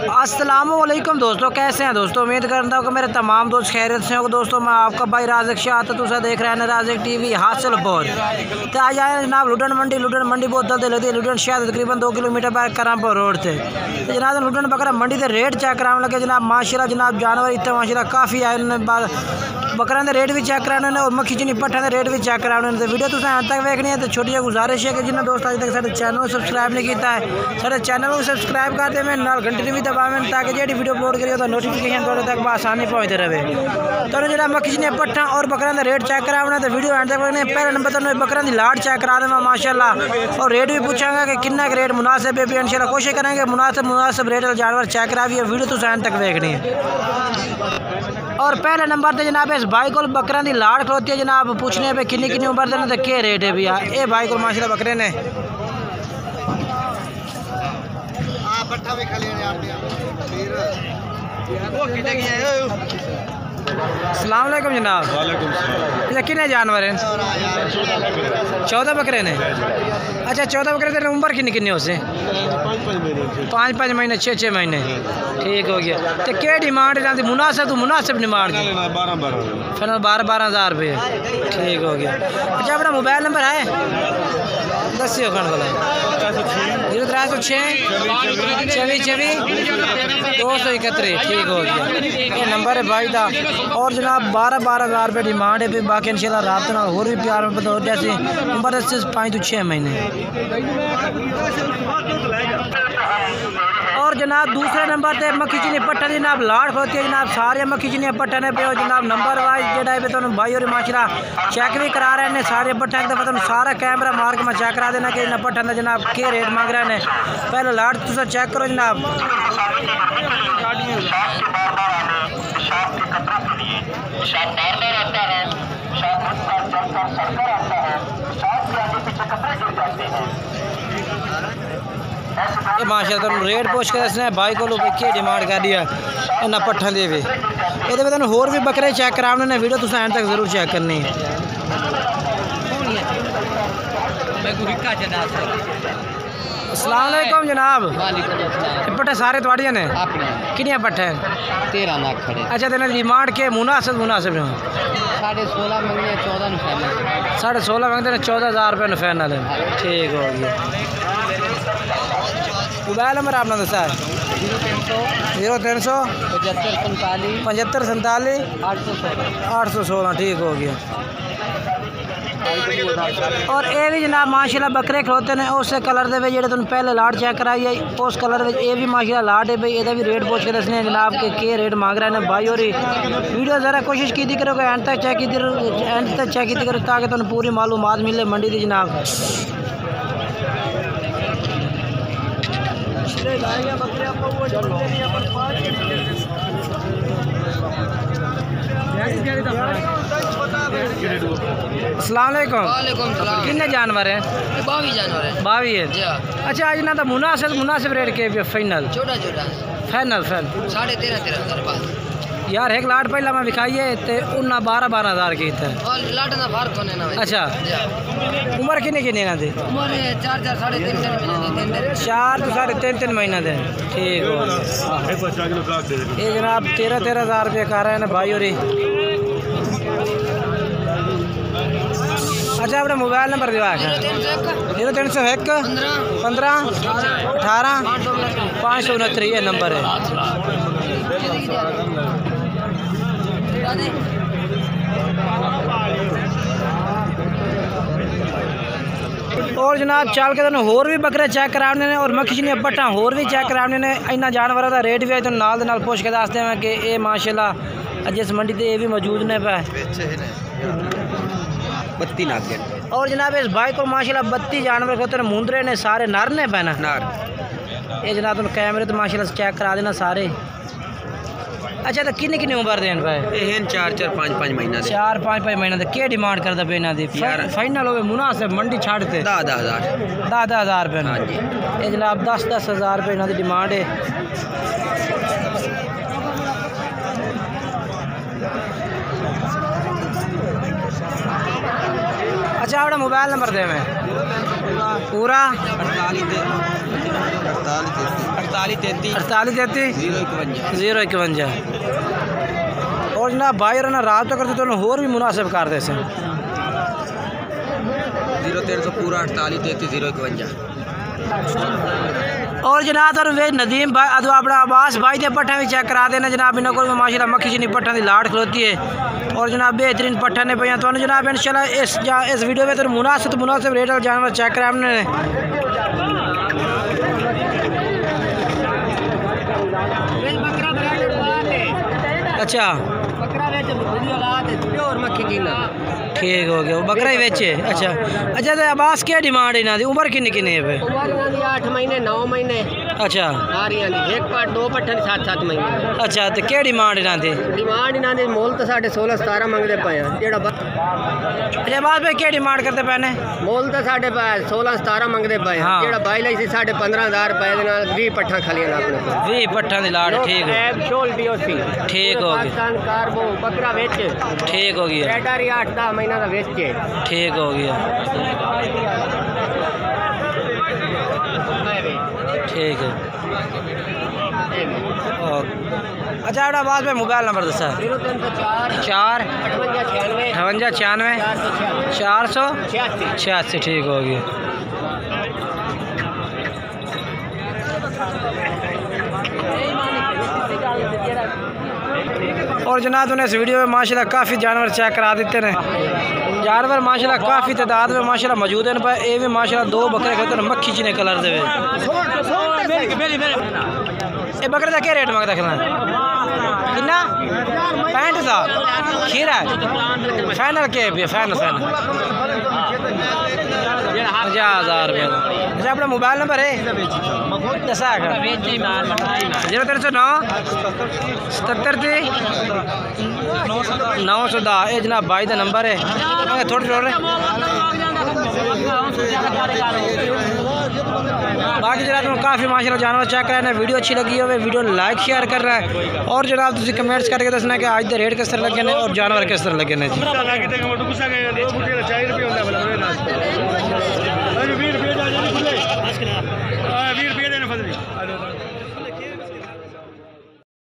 अस्सलामुअलैकुम दोस्तों, कैसे हैं दोस्तों। उम्मीद करता हूँ कि मेरे तमाम दोस्त खैरियत से हो। दोस्तों मैं आपका भाई राज़िक शाह तो तुसा देख रहे हैं राज़िक टीवी हासिल बहुत। तो आज आए जनाब लुडन मंडी बहुत जल्दी लगती है। लुडन शहर तकरीबन 2 किलोमीटर पर करामपुर रोड से। तो जनाब लुडन बकरा मंडी से रेट चेक कराने लगे जनाब। माशाल्लाह जनाब जानवर इतने माशाल्लाह काफ़ी आए। बकरा के रेट भी चेक कराने और मक्खी चीनी पट्ठा के रेट भी चेक कराने। तो वीडियो तुसें अंत तक देखनी है। तो छोटी गुजारिश है कि जिन्हें दोस्त अज तक साढ़े चैनल को सब्सक्राइब नहीं किया है साढ़े चैनल को सब्सक्राइब कर दें, नाल घंटी भी दबावें ताकि जी वीडियो अपलोड करिए तो नोटिफिकेशन थोड़े तक आसानी पहुँचते रहे। तो जो मक्खी चीनी पट्ठा और बकरा का रेट चेक कराना तो वीडियो अंत तक देखने। पहले नंबर तो बकरा की लाट चेक करा देना माशाल्लाह और रेट भी पूछांगा कि कितना रेट मुनासिब है भी इंशाल्लाह कोशिश करेंगे मुनासिब रेट जानवर चेक करा भी वीडियो तुसें अंत तक देखनी है। और पहले नंबर पर जनाब इस भाई को बकरा की लाड़ खलोती है जनाब। पूछने पे किन्नी उम्र देने तो क्या रेट है भैया। ये भाई को माशाल्लाह बकरे ने अस्सलाम वालेकुम जनाब। अच्छा कितने जानवर हैं? 14 बकरे ने। अच्छा 14 बकरे तेरे उम्र किन्नी हो से? 5 महीने 6 महीने ठीक हो गया। तो क्या डिमांड है मुनासिब डिमांड की? फिर 12,000 रुपये ठीक हो गया। अच्छा अपना मोबाइल नंबर है दसियो खान वाला 0306 24 231 ठीक हो गया। ये नंबर है भाई का। और जनाब 12,000 रुपये डिमांड है। फिर बाकी इंशाल्लाह रात ना और भी प्यार में पता हो जैसे उम्र से 5 to 6 महीने। और जनाब दूसरे नंबर पर मक्खी चीनी पट्टा की जनाब लाड़ होती है जनाब। सारे मक्खी चीनी पट्टा ने पे जनाब नंबर वाइज जो तो भाई और माशाल्लाह चेक भी करा रहे हैं सारे पट्टा। एक दफ़ा सारा कैमरा मार के मैं चेक करा देना कि इन्हें पट्टा का जनाब क्या रेट मांग रहे हैं। पहले लाड़ तुम चेक करो जनाब। माशाल्लाह तुम रेट पूछ के दसना भाई को क्या डिमांड कर दिया इन्हें पट्ठा दे भी। ये तुम होर भी बकरे चेक कराने ने वीडियो तुम एंड तक जरूर चेक करनी है। अस्सलाम वालेकुम जनाब। पट्ठे सारे थोड़िया ने किनिया पट्ठे? 13 लाख खड़े। अच्छा तेना डिमांड के मुनासिब 16.5 मंगने 14 फाइनल। 16.5 मंगते 14,000 रुपये फाइनल है ठीक हो गया। मोबाइल नंबर आपने दसा है 0300 75 47 816 ठीक हो गया। और ये भी जनाब माशाल्लाह बकरे खलोते हैं उस कलर के जो तुम पहले लाट चेक कराई है उस कलर में ये भी माशाल्लाह लाट है भाई। ये भी रेट पूछ के दसने जनाब के क्या रेट मांग रहे हैं भाई। और वीडियो ज़रा कोशिश की करो कि एंड तक चेक की करो ताकि तुम पूरी मालूमात मिले मंडी की जनाब। अस्सलाम वालेकुम। कितने जानवर हैं? 22 जानवर है। 22 है। अच्छा आज ना तो मुनासिब रेट के फाइनल छोटा फाइनल 13,500 यार एक लाट पहला मैं विखाई है तो उन्ना 12,000 की था। और लाट ना फर्क होने ना। अच्छा उम्र किन्नी ना दे? उम्र 4 साढ़े 4 to साढ़े 3 महीना दे ठीक हो। ये जनाब 13,000 रुपये का रहे हैं भाई। और अच्छा अपना मोबाइल नंबर दिवा 0301 15 18 569 ये नंबर है। और जनाब चल के होर भी बकरे चेक कराने ने और मक्खी चीनी पट्ठा होर भी चेक कराने ने। इन्होंने जानवरों का रेट भी है तो नाल पुछ के दसते हैं कि ये माशाल्लाह जिस मंडी से ये भी मौजूद ने पे 32 लाख। और जनाब इस भाई को माशाल्लाह 32 जानवर होते हैं मुंदरे ने सारे नर ने पैना नार। ये जनाब तुम कैमरे तो माशाल्लाह चेक करा देना सारे। अच्छा तो किन्नी उम्र देन पे? 4-5 महीना 4-5 महीना क्या डिमांड करता पे इन्हों की? फाइनल हो मुनासिब मंडी छाड़ते 10,000 रुपये ना जी। ये जनाब 10,000 रुपये इन्हों की डिमांड है। अच्छा अपना मोबाइल नंबर दे मैं पूरा 48 48 48 33 051। और जनाब भाई और ना रात करते तो होर भी मुनासिब कर दे से 0300 पूरा 48 33 051। और जनाब तुम वे नदीम भाई अदो अपना अब्बास भाई के पट्ठा भी चेक करा देना जनाब, इन्होंने को माशाल्लाह मक्खी चनी पट्ठा की लाट खलोती है और जनाब बेहतरीन पट्ठा ने पे तो जनाब इंशाल्लाह इस वीडियो में तो मुनासिब रेट वाले जानवर चेक करा हमने। अच्छा ठीक हो गया, वो बकरा ही बेचे। अच्छा अच्छा तो अब्बास क्या डिमांड है ना दी, उम्र किन्नी किन्नी है? 8 महीने 9 महीने। अच्छा एक पट 2 पट्ठे 7 महीने। अच्छा तो क्या डिमांड इन्हों की? डिमांड इन्हों की मोल तो साढ़े 16 17 मंगते पे हैं। अच्छा बाद में क्या डिमांड करते पे ने? मोल तो साढ़े 16 17 मंगते पे हैं। जो बाई लाई सी साढ़े 15,000 रुपए 20 पट्ठा खलियां अपने 20 पट्ठा की लाट। ठीक है ठीक हो गया, कार्बो बकरा बेच ठीक हो गया, 8-10 महीना का बेचे ठीक हो गया, ठीक है। अच्छा एड़ा बाद में मोबाइल नंबर दसा? 4 58 96 486। ठीक हो गया। और जनाब उन्हें इस वीडियो में माशाल्लाह काफ़ी जानवर चेक करा देते हैं। जानवर माशाल्लाह काफ़ी तादाद में माशाल्लाह मौजूद हैं। पर ये भी माशाल्लाह 2 बकरे खरीदते हैं मक्खी चीने कलर दे। ये बकरे का क्या रेट मंगता खिला? कितना? 65,000 खीरा फाइनल के भी फाइनल 50,000 रुपये। अच्छा अपना मोबाइल नंबर है दसा 0309 77 910। ये जनाब भाई का नंबर है। थोड़े बाकी जनाब काफ़ी माशाल्लाह जानवर चेक कर रहे हैं। वीडियो अच्छी लगी हो वीडियो लाइक शेयर कर रहा है और जनाब तुम कमेंट्स करके दसना कि आज के रेट किस तरह लगे और जानवर किस तरह लगे ने जी।